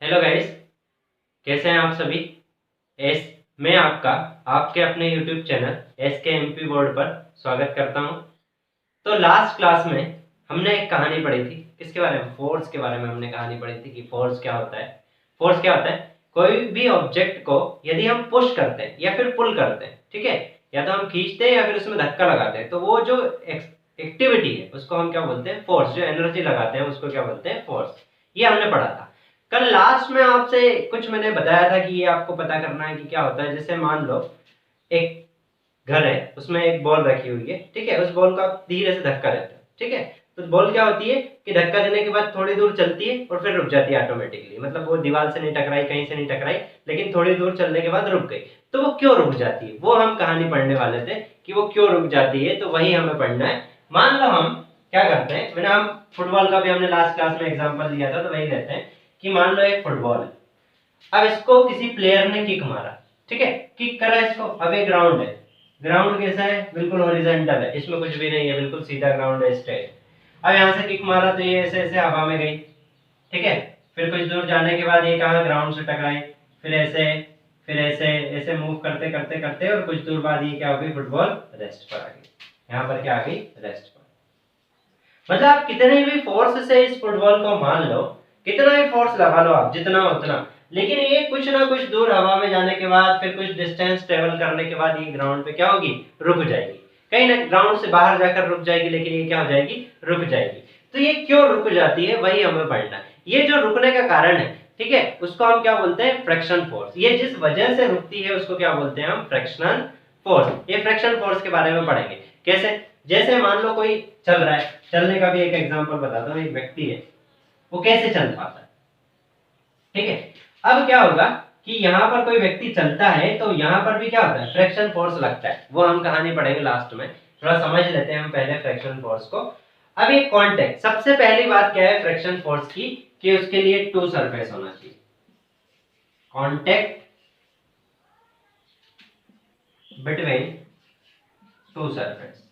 Hello guys, कैसे हैं आप सभी। एस मैं आपका आपके अपने यूट्यूब चैनल SKMP बोर्ड पर स्वागत करता हूं। तो लास्ट क्लास में हमने एक कहानी पढ़ी थी। किसके बारे में? फोर्स के बारे में हमने कहानी पढ़ी थी कि फोर्स क्या होता है। फोर्स क्या होता है? कोई भी ऑब्जेक्ट को यदि हम पुश करते हैं या फिर पुल करते हैं, ठीक है, या तो हम खींचते हैं या फिर उसमें धक्का लगाते हैं, तो वो जो एक्टिविटी है उसको हम क्या बोलते हैं? फोर्स। जो एनर्जी लगाते हैं उसको क्या बोलते हैं? फोर्स। ये हमने पढ़ा था। कल लास्ट में आपसे कुछ मैंने बताया था कि ये आपको पता करना है कि क्या होता है। जैसे मान लो एक घर है, उसमें एक बॉल रखी हुई है, ठीक है, उस बॉल को आप धीरे से धक्का देते हो, ठीक है, तो बॉल क्या होती है कि धक्का देने के बाद थोड़ी दूर चलती है और फिर रुक जाती है ऑटोमेटिकली। मतलब वो दीवार से नहीं टकराई, कहीं से नहीं टकराई, लेकिन थोड़ी दूर चलने के बाद रुक गई। तो वो क्यों रुक जाती है, वो हम कहानी पढ़ने वाले थे कि वो क्यों रुक जाती है, तो वही हमें पढ़ना है। मान लो हम क्या करते हैं, मैंने हम फुटबॉल का भी हमने लास्ट क्लास में एग्जाम्पल लिया था, तो वही लेते हैं कि मान लो एक फुटबॉल है। अब इसको किसी प्लेयर ने किक मारा, ठीक है, किक करा इसको। अब ये ग्राउंड है, ग्राउंड कैसा है? बिल्कुल हॉरिजॉन्टल है, इसमें कुछ भी नहीं है, बिल्कुल सीधा ग्राउंड है, स्ट्रेट। अब यहाँ से किक मारा तो ये ऐसे ऐसे हवा में गई, ठीक है, फिर कुछ दूर जाने के बाद ये कहाँ? ग्राउंड से टकराई, फिर ऐसे, फिर ऐसे ऐसे मूव करते करते करते और कुछ दूर बाद ये क्या हो गई? फुटबॉल रेस्ट पर आ गई। यहाँ पर क्या आ गई? रेस्ट पर। मतलब आप कितने भी फोर्स से इस फुटबॉल को मान लो, कितना भी फोर्स लगा लो आप, जितना उतना, लेकिन ये कुछ ना कुछ दूर हवा में जाने के बाद, फिर कुछ डिस्टेंस ट्रेवल करने के बाद ये ग्राउंड पे क्या होगी? रुक जाएगी। कहीं ना ग्राउंड से बाहर जाकर रुक जाएगी, लेकिन ये क्या हो जाएगी? रुक जाएगी। तो ये क्यों रुक जाती है, वही हमें पढ़ना है। ये जो रुकने का कारण है, ठीक है, उसको हम क्या बोलते हैं? Friction force. ये जिस वजह से रुकती है उसको क्या बोलते हैं हम? Frictional force. ये फ्रिक्शन फोर्स के बारे में पढ़ेंगे। कैसे? जैसे मान लो कोई चल रहा है, चलने का भी एक एग्जांपल बताता हूँ। एक व्यक्ति है, वो कैसे चल पाता है, ठीक है। अब क्या होगा कि यहाँ पर कोई व्यक्ति चलता है तो यहाँ पर भी क्या होता है? फ्रिक्शन फोर्स लगता है। वो हम कहानी पढ़ेंगे लास्ट में, थोड़ा समझ लेते हैं हम पहले फ्रिक्शन फोर्स को। अब ये कांटेक्ट, सबसे पहली बात क्या है फ्रिक्शन फोर्स की, कि उसके लिए टू सरफेस होना चाहिए। Contact between two surface.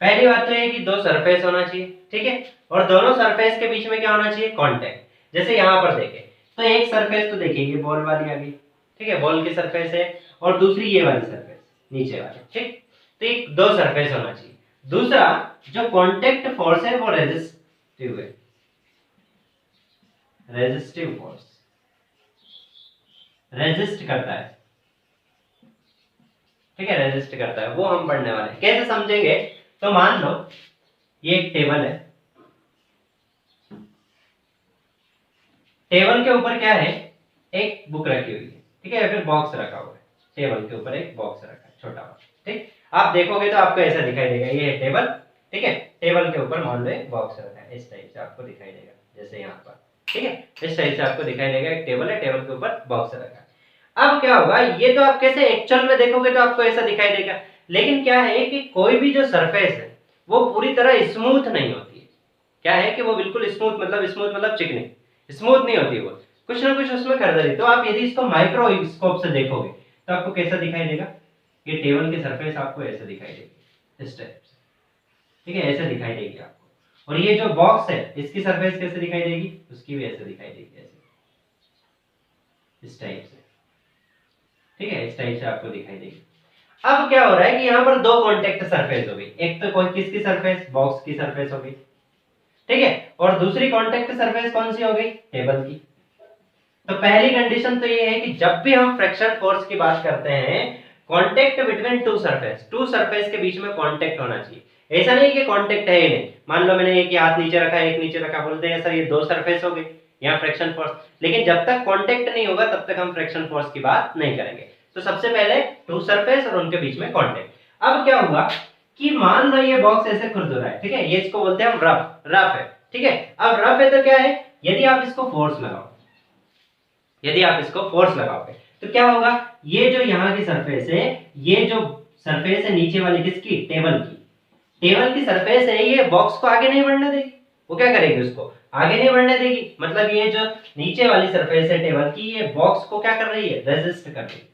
पहली बात तो ये कि दो सरफेस होना चाहिए, ठीक है, और दोनों सरफेस के बीच में क्या होना चाहिए? कांटेक्ट। जैसे यहां पर देखें तो एक सरफेस तो देखिए ये बॉल वाली आ गई, ठीक है, बॉल की सरफेस है, और दूसरी ये वाली सरफेस नीचे वाली, ठीक। तो एक दो सरफेस होना चाहिए। दूसरा, जो कांटेक्ट फोर्स है वो रेजिस्टिव है, रेजिस्टिव फोर्स, रेजिस्ट करता है, ठीक है, रेजिस्ट करता है, वो हम पढ़ने वाले हैं। कैसे समझेंगे? तो मान लो ये एक टेबल है, टेबल के ऊपर क्या है? एक बुक रखी हुई है, ठीक है, या फिर बॉक्स रखा हुआ है। टेबल के ऊपर एक बॉक्स रखा है, छोटा वाला, ठीक। आप देखोगे तो आपको ऐसा दिखाई देगा, ये है टेबल, ठीक है, टेबल के ऊपर मान लो एक बॉक्स रखा है, इस टाइप से आपको दिखाई देगा, जैसे यहाँ पर, ठीक है, इस टाइप से आपको दिखाई देगा, एक टेबल है, टेबल के ऊपर बॉक्स रखा है। अब क्या होगा, ये तो आप कैसे एक्चुअल में देखोगे तो आपको ऐसा दिखाई देगा, लेकिन क्या है कि कोई भी जो सरफेस है वो पूरी तरह स्मूथ नहीं होती है। क्या है कि वो बिल्कुल स्मूथ, स्मूथ मतलब चिकनी, स्मूथ नहीं होती वो, कुछ ना कुछ उसमें खरदरी। तो आप यदि इसको माइक्रोस्कोप से देखोगे तो आपको कैसा दिखाई देगा? ये टेबल की सरफेस आपको ऐसे दिखाई देगी, इस टाइप से, ठीक है, ऐसे दिखाई देगी आपको। और ये जो बॉक्स है इसकी सरफेस कैसे दिखाई देगी? उसकी भी ऐसे दिखाई देगी, ऐसे, इस टाइप से, ठीक है, इस टाइप से आपको दिखाई देगी। अब क्या हो रहा है कि यहाँ पर दो कॉन्टेक्ट सरफेस हो गई, एक तो कोई किसकी सरफेस? बॉक्स की सरफेस हो गई, ठीक है, और दूसरी कॉन्टेक्ट सरफेस कौन सी हो गई? टेबल की। तो पहली कंडीशन तो ये है कि जब भी हम फ्रिक्शन फोर्स की बात करते हैं, कांटेक्ट बिटवीन टू सरफेस के बीच में कांटेक्ट होना चाहिए। ऐसा नहीं कि कांटेक्ट है ही नहीं। मान लो मैंने एक हाथ नीचे रखा, एक नीचे रखा, बोलते हैं सर ये दो सरफेस हो गई, यहाँ फ्रिक्शन फोर्स, लेकिन जब तक कांटेक्ट नहीं होगा तब तक हम फ्रिक्शन फोर्स की बात नहीं करेंगे। तो सबसे पहले टू सरफेस और उनके बीच में कांटेक्ट। अब क्या हुआ कि मान लो ये बॉक्स ऐसे खुरदुरा है, ठीक है, ये इसको बोलते हैं हम रफ है, ठीक है। अब रफ है तो क्या है, यदि आप इसको फोर्स लगाओ, यदि आप इसको फोर्स लगाओगे तो क्या होगा? ये जो यहाँ की सरफेस है, ये जो सरफेस है नीचे वाली, किसकी? टेबल की, टेबल की सरफेस है, ये बॉक्स को आगे नहीं बढ़ने देगी। वो क्या करेगी? उसको आगे नहीं बढ़ने देगी। मतलब ये जो नीचे वाली सरफेस है टेबल की, ये बॉक्स को क्या कर रही है? रेजिस्ट कर रही है।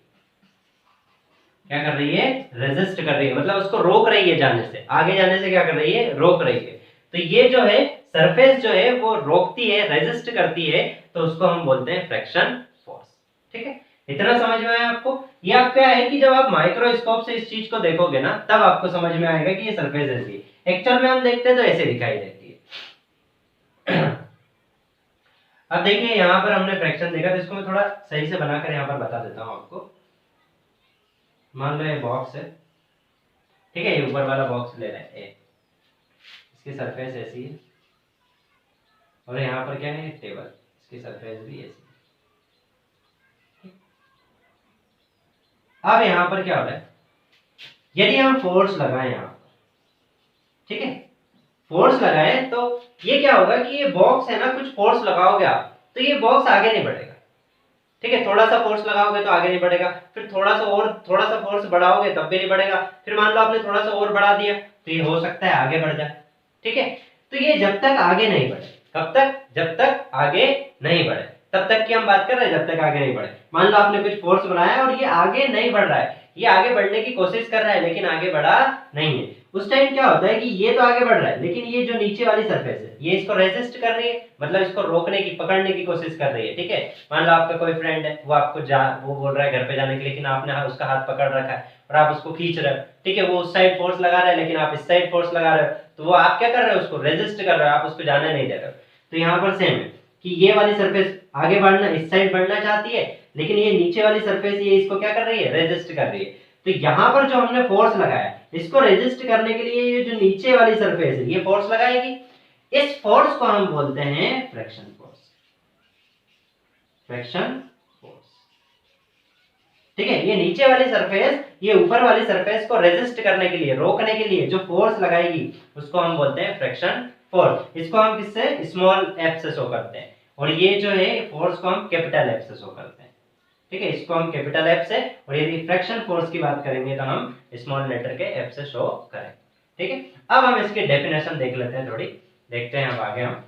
क्या कर रही है? रेजिस्ट कर रही है, मतलब उसको रोक रही है जाने से, आगे जाने से क्या कर रही है? रोक रही है। तो ये जो है सरफेस जो है वो रोकती है, रेजिस्ट करती है, तो उसको हम बोलते हैं फ्रिक्शन फोर्स। ठीक है, इतना समझ में आया आपको? ये आप क्या है कि जब आप माइक्रोस्कोप से इस चीज को देखोगे ना, तब आपको समझ में आएगा कि ये सरफेस ऐसी है। एक्चुअल में हम देखते हैं तो ऐसे दिखाई देती है। अब देखिए यहाँ पर हमने फ्रैक्शन देखा, तो इसको मैं थोड़ा सही से बनाकर यहाँ पर बता देता हूँ आपको। मान लो ये बॉक्स है, ठीक है, ये ऊपर वाला बॉक्स ले रहे हैं, इसकी सरफेस ऐसी है, और यहाँ पर क्या है, टेबल, इसकी सरफेस भी ऐसी है। अब यहाँ पर क्या हो रहा है, यदि हम फोर्स लगाएं यहाँ पर, ठीक है, फोर्स लगाएं तो ये क्या होगा कि ये बॉक्स है ना, कुछ फोर्स लगाओगे आप तो ये बॉक्स आगे नहीं बढ़ेगा। ठीक है, थोड़ा सा फोर्स लगाओगे तो आगे नहीं बढ़ेगा, फिर थोड़ा सा फोर्स बढ़ाओगे तब भी नहीं बढ़ेगा, फिर मान लो आपने थोड़ा सा और बढ़ा दिया तो ये हो सकता है आगे बढ़ जाए। ठीक है, तो ये जब तक आगे नहीं बढ़े, कब तक, जब तक आगे नहीं बढ़े, तब तक की हम बात कर रहे हैं, जब तक आगे नहीं बढ़े। मान लो आपने कुछ फोर्स बनाया और ये आगे नहीं बढ़ रहा है, ये आगे बढ़ने की कोशिश कर रहा है लेकिन आगे बढ़ा नहीं है, उस टाइम क्या होता है कि ये तो आगे बढ़ रहा है लेकिन ये जो नीचे वाली सरफेस है ये इसको रेजिस्ट कर रही है, मतलब इसको रोकने की, पकड़ने की कोशिश कर रही है। ठीक है, मान लो आपका कोई फ्रेंड है, वो आपको वो बोल रहा है घर पे जाने के लिए, लेकिन आपने उसका हाथ पकड़ रखा है और आप उसको खींच रहे हो। ठीक है, वो उस साइड फोर्स लगा रहा है लेकिन आप इस साइड फोर्स लगा रहे हो, तो वो आप क्या कर रहे हो, उसको रेजिस्ट कर रहे हो, आप उसको जाने नहीं दे रहे हो। तो यहाँ पर सेम है कि ये वाली सरफेस आगे बढ़ना, इस साइड बढ़ना चाहती है, लेकिन ये नीचे वाली सरफेस ये इसको क्या कर रही है, रेजिस्ट कर रही है। तो यहाँ पर जो हमने फोर्स लगाया, इसको रेजिस्ट करने के लिए ये जो नीचे वाली सरफेस है ये फोर्स लगाएगी, इस फोर्स को हम बोलते हैं फ्रिक्शन फोर्स। फ्रिक्शन फोर्स, ठीक है, ये नीचे वाली सरफेस ये ऊपर वाली सरफेस को रेजिस्ट करने के लिए, रोकने के लिए जो फोर्स लगाएगी उसको हम बोलते हैं फ्रिक्शन फोर्स। इसको हम किससे, स्मॉल एफ से शो करते हैं, और ये जो है फोर्स को हम कैपिटल एफ से शो करते हैं। ठीक है, इसको हम कैपिटल एफ से, और यदि फ्रिक्शन फोर्स की बात करेंगे तो हम स्मॉल लेटर के एफ से शो करें। ठीक है, अब हम इसकी डेफिनेशन देख लेते हैं, थोड़ी देखते हैं, अब आगे हम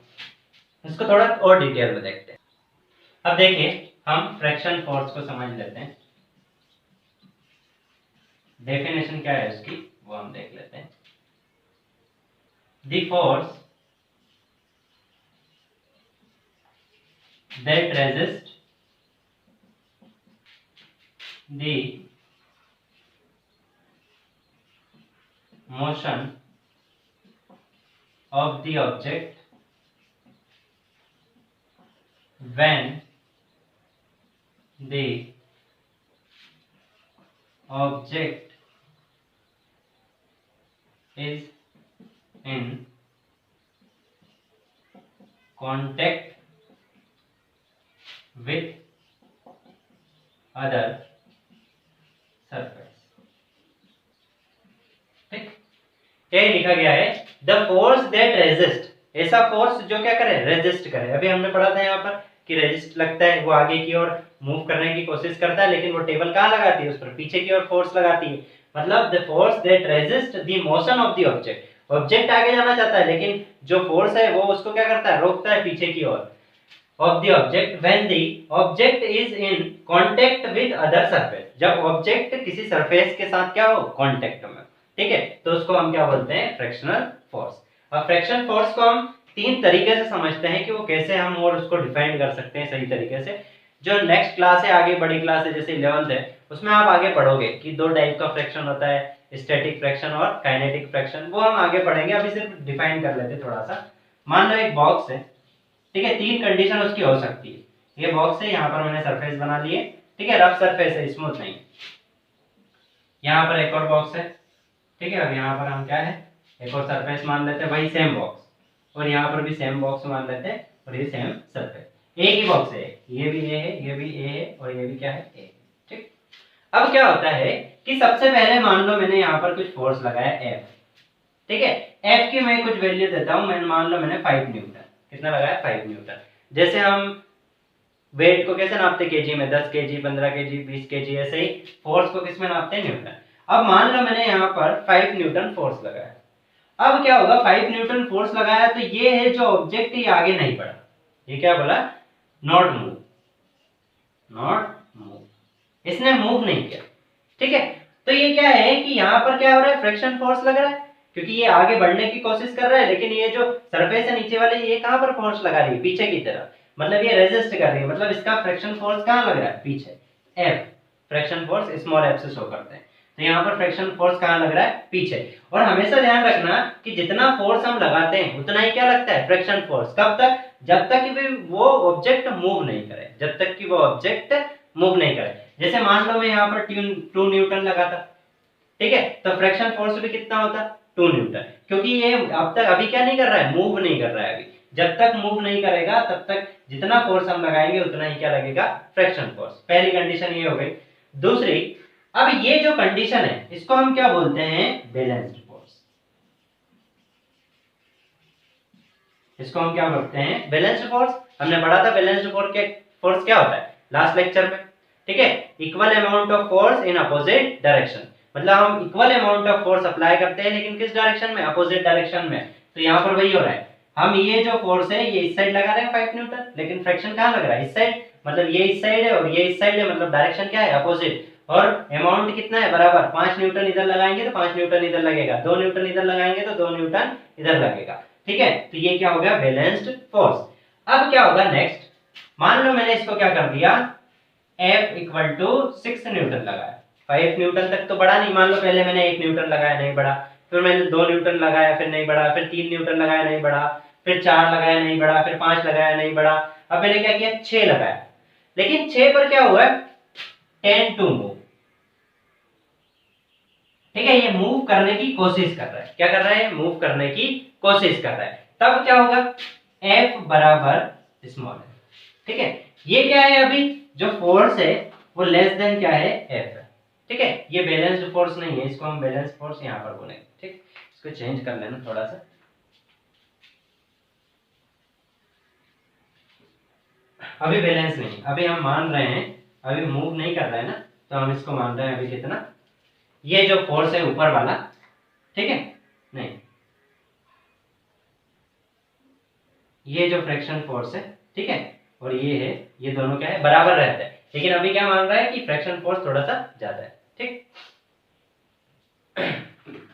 इसको थोड़ा और डिटेल में देखते हैं। अब देखिए हम फ्रिक्शन फोर्स को समझ लेते हैं, डेफिनेशन क्या है उसकी वो हम देख लेते हैं। The force that resist the motion of the object when the object is in contact with other surface. ठीक, क्या लिखा गया है, द फोर्स दैट रेजिस्ट, ऐसा फोर्स जो क्या करे, रेजिस्ट करे। अभी हमने पढ़ा था यहाँ पर कि रेजिस्ट लगता है, वो आगे की ओर मूव करने की कोशिश करता है, लेकिन वो टेबल कहाँ लगाती है, उस पर पीछे की ओर फोर्स लगाती है। मतलब the force that resist the motion of the object, object आगे जाना चाहता है लेकिन जो फोर्स है वो उसको क्या करता है, रोकता है पीछे की ओर, of the object when the object is in contact with other surface, जब ऑब्जेक्ट किसी सरफेस के साथ क्या हो, कांटेक्ट में। ठीक है, तो उसको हम क्या बोलते हैं, फ्रिक्शनल फोर्स। अब फ्रिक्शन फोर्स को हम तीन तरीके से समझते हैं कि वो कैसे हम और उसको डिफाइन कर सकते हैं सही तरीके से। जो नेक्स्ट क्लास है, आगे बड़ी क्लास है जैसे 11th है, उसमें आप आगे पढ़ोगे कि दो टाइप का फ्रिक्शन होता है, स्टैटिक फ्रिक्शन और काइनेटिक फ्रिक्शन, वो हम आगे पढ़ेंगे। अभी सिर्फ डिफाइन कर लेते थोड़ा सा। मान लो एक बॉक्स है, ठीक है, तीन कंडीशन उसकी हो सकती है। ये बॉक्स है, यहाँ पर मैंने सरफेस बना ली है, ठीक है, रफ सरफेस है, स्मूथ नहीं। यहाँ पर एक और बॉक्स है, ठीक है, अब यहाँ पर हम क्या है, एक और सरफेस मान लेते हैं, वही सेम बॉक्स, और यहाँ पर भी सेम बॉक्स मान लेते हैं, और ये सेम सरफेस, एक ही बॉक्स है, ये भी ए है, ये भी ए है, और ये भी क्या है, ए। ठीक, अब क्या होता है कि सबसे पहले मान लो मैंने यहाँ पर कुछ फोर्स लगाया एफ, ठीक है, एफ की मैं कुछ वैल्यू देता हूँ, मैंने मान लो मैंने 5 न्यूटन, कितना लगाया, 5 न्यूटन। जैसे हम वेट को कैसे नापते, केजी में, 10 केजी, 15 केजी, 20 केजी, ऐसे ही फोर्स को किस में नापते हैं, न्यूटन। अब मान लो मैंने यहाँ पर 5 न्यूटन फोर्स लगाया। अब क्या होगा, 5 न्यूटन फोर्स लगाया तो ये है जो ऑब्जेक्ट ये आगे नहीं बढ़ा, ये क्या बोला, नॉट मूव, नॉट मूव, इसने मूव नहीं किया। ठीक है, तो ये क्या है कि यहाँ पर क्या हो रहा है, फ्रिक्शन फोर्स लग रहा है, क्योंकि ये आगे बढ़ने की कोशिश कर रहा है, लेकिन ये जो सरफेस है नीचे वाली, ये कहां पर फोर्स लगा रही है, पीछे की तरफ, मतलब ये रेजिस्ट कर रही है, मतलब इसका फ्रिक्शन फोर्स कहां लग रहा है, पीछे, F, friction force small f से शो करते हैं। तो यहाँ पर फ्रिक्शन फोर्स कहां लग रहा है, पीछे। और हमेशा ध्यान रखना कि जितना फोर्स हम लगाते हैं उतना ही क्या लगता है, फ्रिक्शन फोर्स। कब तक, जब तक कि वो ऑब्जेक्ट मूव नहीं करे, जब तक कि वो ऑब्जेक्ट मूव नहीं करे। जैसे मान लो मैं यहाँ पर 2 न्यूटन लगाता, ठीक है, तो फ्रिक्शन फोर्स भी कितना होता, 2 न्यूटन, क्योंकि ये अब तक अभी क्या नहीं कर रहा है, मूव नहीं कर रहा है अभी। जब तक मूव नहीं करेगा तब तक जितना फोर्स हम लगाएंगे उतना ही क्या लगेगा, फ्रिक्शन फोर्स। पहली कंडीशन ये हो गई। दूसरी, अब ये जो कंडीशन है इसको हम क्या बोलते हैं, बैलेंस्ड फोर्स। इसको हम क्या बोलते हैं, बैलेंस्ड फोर्स। हमने पढ़ा था बैलेंस्ड फोर्स क्या होता है लास्ट लेक्चर में, ठीक है, equal amount of force in opposite direction. मतलब हम equal amount of force apply करते हैं, लेकिन किस डायरेक्शन में, अपोजिट डायरेक्शन में। तो यहाँ पर वही हो रहा है, हम ये जो फोर्स है ये इस साइड लगा रहे हैं 5 न्यूटन, लेकिन फ्रिक्शन कहाँ लग रहा है, इस साइड, मतलब ये इस साइड है और ये इस साइड है, मतलब डायरेक्शन क्या है, अपोजिट। और अमाउंट कितना है, बराबर। 5 न्यूटन इधर लगाएंगे तो 5 न्यूटन इधर लगेगा, 2 न्यूटन इधर लगाएंगे तो 2 न्यूटन इधर लगेगा, ठीक है। तो ये क्या हो गया, बैलेंस्ड फोर्स। अब क्या होगा नेक्स्ट, मान लो मैंने इसको क्या कर दिया, F इक्वल टू 6 न्यूटन लगाया, 5 न्यूटन तक तो बढ़ा नहीं, मान लो पहले मैंने 1 न्यूटन लगाया नहीं बढ़ा, फिर मैंने 2 न्यूटन लगाया फिर नहीं बढ़ा, फिर 3 न्यूटन लगाया नहीं बढ़ा, फिर 4 लगाया नहीं बढ़ा, फिर 5 लगाया नहीं बढ़ा। अब मैंने क्या किया, 6 लगाया, लेकिन 6 पर क्या हुआ, टेंड टू मूव, ठीक है, ये मूव करने की कोशिश कर रहा है। क्या कर रहा है, मूव करने की कोशिश कर रहा है। तब क्या होगा, F बराबर स्मॉल है, ठीक है। ये क्या है, अभी जो फोर्स है वो लेस देन क्या है, F है, ठीक है। ये बैलेंस्ड फोर्स नहीं है, इसको हम बैलेंस्ड फोर्स यहाँ पर बोलेंगे, ठीक। इसको चेंज कर लेना थोड़ा सा। अभी बैलेंस नहीं, अभी हम मान रहे हैं, अभी मूव नहीं कर रहा है ना, तो हम इसको मान रहे हैं अभी कितना, ये जो फोर्स है ऊपर वाला, ठीक है, नहीं, ये जो फ्रिक्शन फोर्स है, ठीक है, और ये है, ये दोनों क्या है, बराबर रहता है। लेकिन अभी क्या मान रहा है कि फ्रिक्शन फोर्स थोड़ा सा ज्यादा है, ठीक।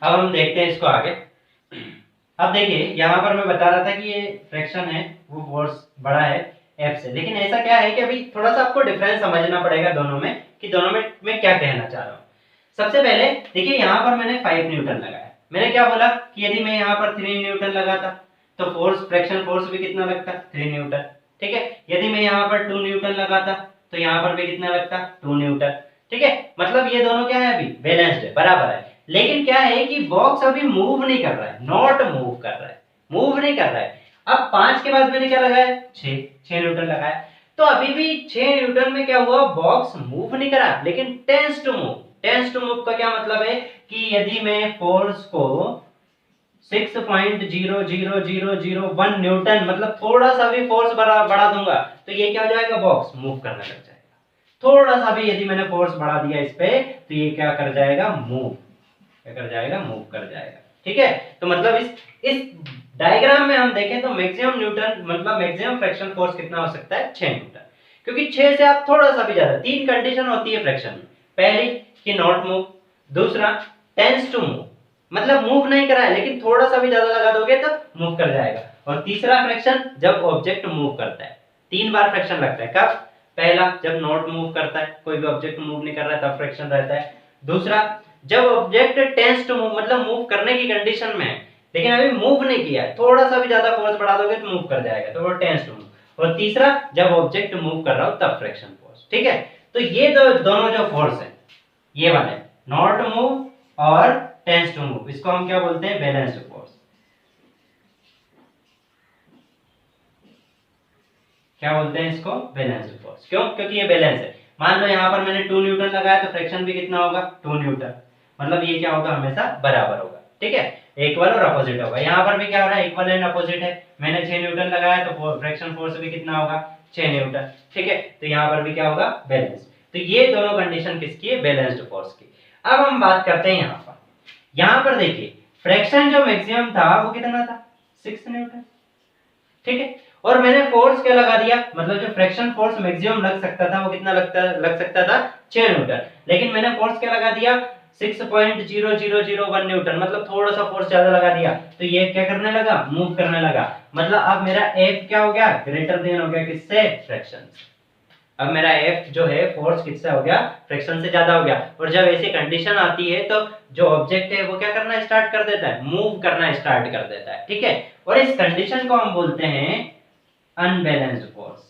अब हम देखते हैं इसको आगे। अब देखिए यहाँ पर मैं बता रहा था कि ये फ्रिक्शन है वो फोर्स बड़ा है F से, लेकिन ऐसा क्या है कि अभी थोड़ा सा आपको डिफरेंस समझना पड़ेगा दोनों में, कि दोनों में मैं क्या कहना चाह रहा हूँ। सबसे पहले देखिए, यहाँ पर मैंने 5 न्यूटन लगाया, मैंने क्या बोला कि यदि मैं यहाँ पर 3 न्यूटन लगाता तो फोर्स, फ्रिक्शन फोर्स भी कितना लगता, 3 न्यूटन, ठीक है। यदि मैं यहाँ पर 2 न्यूटन लगाता तो यहाँ पर भी कितना लगता, 2 न्यूटन, ठीक है। मतलब ये दोनों क्या है, अभी बैलेंस्ड है, बराबर है। लेकिन क्या है कि बॉक्स अभी मूव नहीं कर रहा है, नॉट मूव कर रहा है, मूव नहीं कर रहा है। अब 5 के बाद मैंने क्या लगाया, 6 न्यूटन लगाया, तो अभी भी 6 न्यूटन में क्या हुआ, बॉक्स मूव नहीं करा, लेकिन tends to move. Tends to move का क्या मतलब है कि यदि मैं फोर्स को 6.00001 न्यूटन, मतलब थोड़ा सा भी फोर्स बढ़ा दूंगा तो ये क्या हो जाएगा, बॉक्स मूव करने लग जाएगा। थोड़ा सा भी यदि मैंने फोर्स बढ़ा दिया इस पे तो ये क्या कर जाएगा, मूव, क्या कर जाएगा, मूव कर जाएगा, ठीक है। तो मतलब इस डायग्राम में हम देखें तो मैक्सिमम न्यूटन, मतलब मैक्सिमम फ्रिक्शन फोर्स कितना हो सकता है, 6 न्यूटन। क्योंकि 6 से आप थोड़ा सा भी ज्यादा, 3 कंडीशन होती है फ्रिक्शन में। पहली कि नॉट मूव, दूसरा टेंस टू मूव, मतलब मूव नहीं करा है लेकिन थोड़ा सा भी ज्यादा लगा दोगे तो मूव कर जाएगा, और तीसरा फ्रिक्शन जब ऑब्जेक्ट मूव करता है। 3 बार फ्रिक्शन लगता है, कब, पहला जब नॉट मूव करता है, कोई भी ऑब्जेक्ट मूव नहीं कर रहा है तब फ्रिक्शन रहता है। दूसरा जब ऑब्जेक्ट टेंस टू मूव, मतलब मूव करने की कंडीशन में है लेकिन अभी मूव नहीं किया है, थोड़ा सा भी ज्यादा फोर्स बढ़ा दोगे तो मूव कर जाएगा, तो वो टेंस टू मूव। और तीसरा जब ऑब्जेक्ट मूव कर रहा हो तब फ्रिक्शन फोर्स, ठीक है। तो ये दोनों जो फोर्स है, ये वाले नॉट मूव और टेंस टू मूव, इसको हम क्या बोलते हैं, बैलेंस्ड फोर्स। क्या बोलते हैं इसको, बैलेंस्ड फोर्स। क्यों, क्योंकि ये बैलेंस है। मान लो यहाँ पर मैंने 2 न्यूटन लगाया तो फ्रिक्शन भी कितना होगा, 2 न्यूटन, मतलब ये क्या होगा, हमेशा बराबर होगा, ठीक है, इक्वल और अपोजिट होगा। यहाँ पर भी क्या हो रहा है, इक्वल एंड अपोजिट है। मैंने 6 न्यूटन लगाया तो फ्रिक्शन फोर्स भी कितना होगा, 6 न्यूटन, ठीक है। तो यहाँ पर भी क्या होगा, बैलेंस। तो ये दोनों कंडीशन किसकी है, बैलेंस्ड फोर्स की। अब हम बात करते हैं यहाँ पर देखिए फ्रिक्शन जो मैक्सिमम था वो कितना था, 6 न्यूटन, ठीक है। और मैंने फोर्स क्या लगा दिया, मतलब जो फ्रिक्शन फोर्स मैक्सिमम लग सकता था वो कितना लग सकता था, 6 न्यूटन, लेकिन मैंने फोर्स क्या लगा दिया, 6.0001 न्यूटन, मतलब थोड़ा सा फोर्स ज्यादा लगा दिया तो ये क्या करने लगा, मूव करने लगा। मतलब अब मेरा F क्या हो गया, ग्रेटर देन हो गया किससे, फ्रैक्शन। अब मेरा F जो है फोर्स किससे हो गया, फ्रैक्शन से ज्यादा हो गया। और जब ऐसी कंडीशन आती है तो जो ऑब्जेक्ट है वो क्या करना स्टार्ट कर देता है, मूव करना स्टार्ट कर देता है, ठीक है। और इस कंडीशन को हम बोलते हैं अनबैलेंस्ड फोर्स,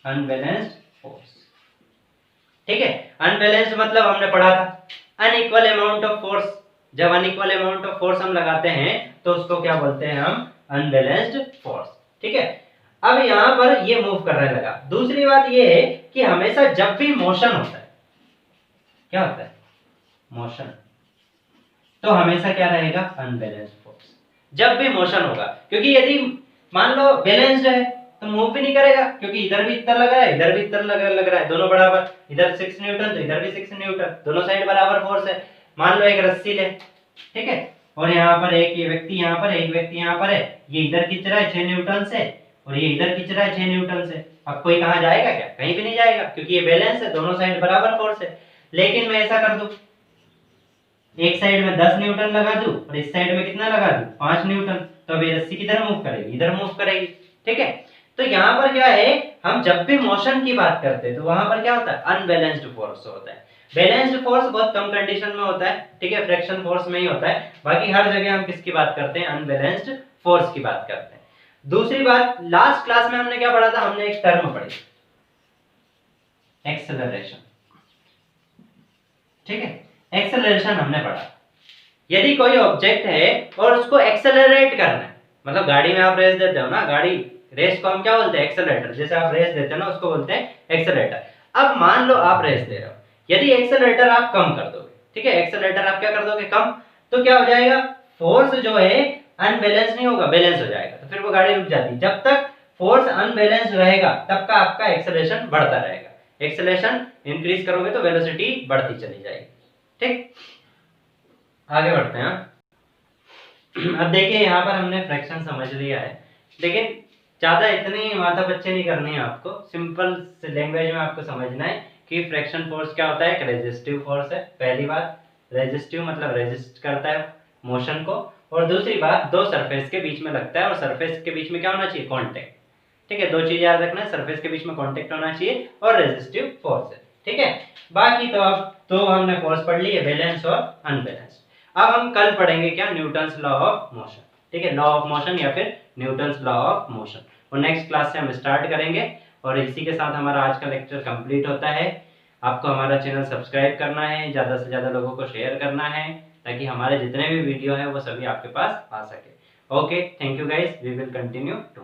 अनबैलेंस्ड फोर्स, ठीक है। अनबैलेंस्ड मतलब हमने पढ़ा था अनइक्वल अमाउंट ऑफ फोर्स। जब अनइक्वल अमाउंट ऑफ फोर्स हम लगाते हैं तो उसको क्या बोलते हैं हम, अनबैलेंस्ड फोर्स, ठीक है। अब यहां पर ये मूव करने लगा। दूसरी बात ये है कि हमेशा जब भी मोशन होता है, क्या होता है, मोशन, तो हमेशा क्या रहेगा, अनबैलेंस्ड फोर्स। जब भी मोशन होगा, क्योंकि यदि मान लो बैलेंस्ड है तो मूव भी नहीं करेगा, क्योंकि इधर भी इतना लग रहा है, इधर भी इतना लग रहा है, दोनों बराबर, इधर 6 न्यूटन तो इधर भी 6 न्यूटन, दोनों साइड बराबर फोर्स है। मान लो एक रस्सी ले, ठीक है, और यहाँ पर एक ये व्यक्ति यहाँ पर, एक व्यक्ति यहाँ पर है, ये इधर खींच रहा है 6 न्यूटन से और ये इधर खींच रहा है 6 न्यूटन से। अब कोई कहाँ जाएगा क्या, कहीं भी नहीं जाएगा, क्योंकि ये बैलेंस है, दोनों साइड बराबर फोर्स है। लेकिन मैं ऐसा कर दूं, एक साइड में 10 न्यूटन लगा दूं और इस साइड में कितना लगा दूं, 5 न्यूटन, तो अब ये रस्सी किधर मूव करेगी, इधर मूव करेगी, ठीक है। तो यहाँ पर क्या है, हम जब भी मोशन की बात करते हैं तो वहां पर क्या होता है, अनबैलेंस्ड फोर्स होता है। बैलेंस्ड फोर्स बहुत कम कंडीशन में होता है, ठीक है, फ्रैक्शन फोर्स में ही होता है। बाकी हर जगह हम किसकी बात करते हैं, अनबैलेंस्ड फोर्स की बात करते हैं। दूसरी बात, लास्ट क्लास में हमने क्या पढ़ा था, हमने एक टर्म पढ़ी, एक्सेलरेशन, ठीक है, एक्सेलरेशन हमने पढ़ा। यदि कोई ऑब्जेक्ट है और उसको एक्सेलरेट करना है, मतलब गाड़ी में आप रेस देते हो ना, गाड़ी रेस को हम क्या बोलते हैं, एक्सेलरेटर। जैसे आप रेस देते हो ना, उसको बोलते हैं एक्सेलरेटर। अब मान लो आप रेस दे रहे हो, यदि एक्सेलरेटर आप कम कर दोगे, ठीक है, एक्सेलरेटर आप क्या कर दोगे, कम, तो क्या हो जाएगा, फोर्स जो है अनबैलेंस नहीं होगा, बैलेंस हो जाएगा, तो फिर वो गाड़ी रुक जाती है। जब तक फोर्स अनबैलेंस रहेगा तब का आपका एक्सेलरेशन बढ़ता रहेगा। एक्सेलरेशन इंक्रीज करोगे तो वेलोसिटी बढ़ती चली जाएगी, ठीक। आगे बढ़ते हैं। अब देखिए यहाँ पर हमने फ्रैक्शन समझ लिया है, लेकिन ज्यादा इतनी माथा बच्चे नहीं करनी है आपको, सिंपल लैंग्वेज में आपको समझना है कि फ्रैक्शन फोर्स क्या होता है, एक रेजिस्टिव फोर्स है। पहली बात, रेजिस्टिव मतलब रेजिस्ट करता है मोशन को, और दूसरी बात, दो सरफेस के बीच में लगता है, और सरफेस के बीच में क्या होना चाहिए, कांटेक्ट, ठीक है। दो चीज याद रखना है, सरफेस के बीच में कांटेक्ट होना चाहिए और रेजिस्टिव फोर्स है, ठीक है। बाकी तो अब तो हमने फोर्स पढ़ ली है, बैलेंस और अनबैलेंस। अब हम कल पढ़ेंगे क्या, न्यूटन्स लॉ ऑफ मोशन, ठीक है, लॉ ऑफ मोशन या फिर न्यूटन्स लॉ ऑफ मोशन। और नेक्स्ट क्लास से हम स्टार्ट करेंगे। और इसी के साथ हमारा आज का लेक्चर कंप्लीट होता है। आपको हमारा चैनल सब्सक्राइब करना है, ज़्यादा से ज़्यादा लोगों को शेयर करना है, ताकि हमारे जितने भी वीडियो हैं वो सभी आपके पास आ सके। Okay, thank you guys, we will continue to